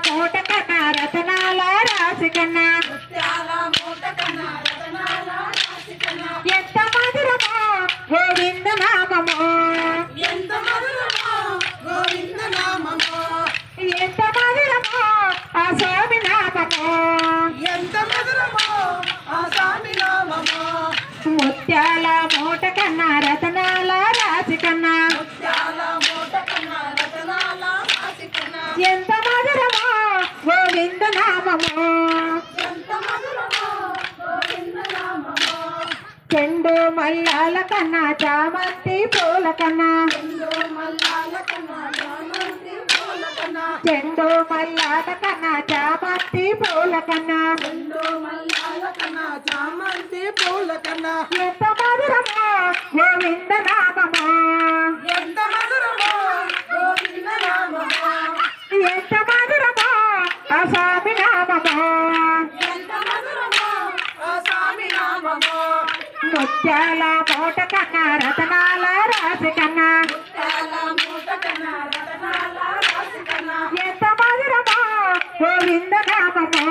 మూట కన్నా రతనాల రాశి కన్నా ఎంత మధురమో గోవింద నామమో ఎంత మధురమో ఆ స్వామి నామమో ముత్యాల మూట కన్నా రతనాల రాశి కన్నా ఎంత మధురమో గోవింద నామమో చెండు మల్లాల కన్నా చామంతి పూల కన్నా చెండు మల్లాల కన్నా చామంతి పూల కన్నా ఎంత మధురమో గోవింద నామమో ఎంత మధురమో ఆ స్వామి నామమో ముత్యాల మూట కన్నా రతనాల రాశి కన్నా ఎంత మధురమో గోవింద నామమో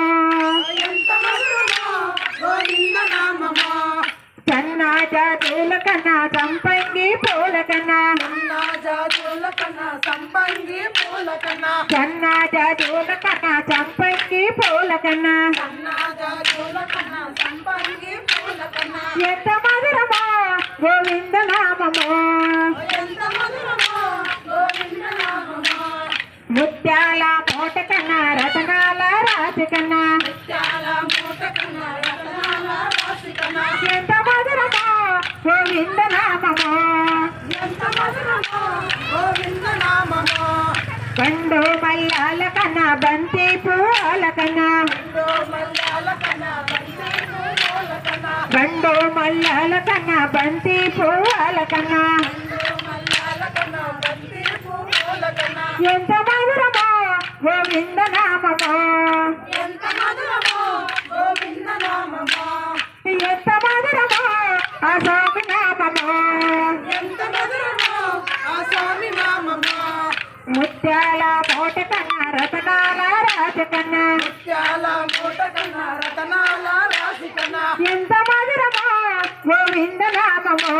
సన్నాజాతుల కన్నా సంపంగి పూల కన్నా సన్నాజాతుల కన్నా సంపంగి పూల కన్నా ఎంత మధురమో గోవింద నామమో ముత్యాల మూట కన్నా రతనాల రాశి కన్నా ఎంత మధురమో గోవింద నామమో గండు మల్లాల కన్నా బంతి పూల కన్నా గండు మల్లాల కన్నా బంతి పూల కన్నా ఎంత మధురమో గోవింద నామమో ఎంత మధురమో ఆ స్వామి నామమో ముత్యాల మూట కన్నా రతనాల రాశి కన్నా ఎంత మధురమో గోవింద నామమో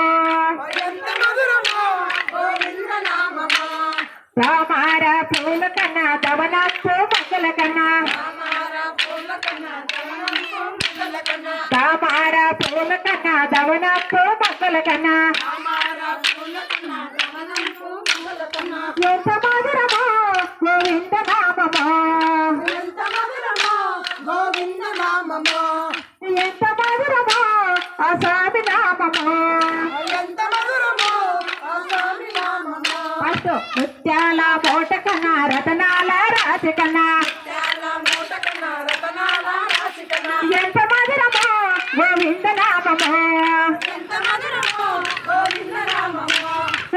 తామర పూల కన్నా దవనప్పు మంగళ కన్నా తామర పూల కన్నా దవనప్పు మంగళ కన్నా ఎంత మధురమో గోవింద నామమో ఎంత మధురమో ఆ స్వామి నామమో ముత్యాల మూట కన్నా రతనాల రాశి కన్నా ఎంత మధురమో గోవింద నామమో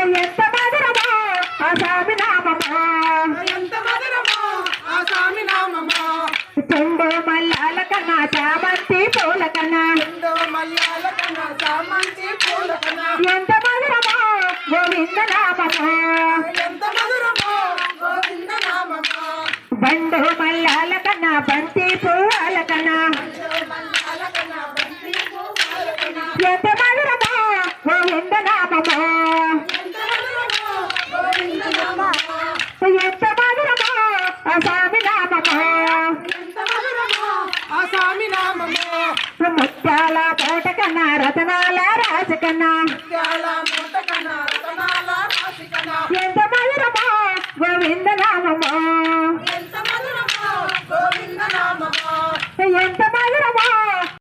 ఎంత మధురమో ఆ స్వామి నామమో చెండు మల్లాల కన్నా చామంతి పూల కన్నా ఎంత మధురమో గోవింద నామమో బండు మల్లాల కన్నా బంతి పూల కన్నా ఎంత మధురమో గోవింద నామమో ఎంత మధురమో ఆ స్వామి నామమో ముత్యాల మూట కన్నా రతనాల రాశి కన్నా ఎంత మధురమో గోవింద నామమో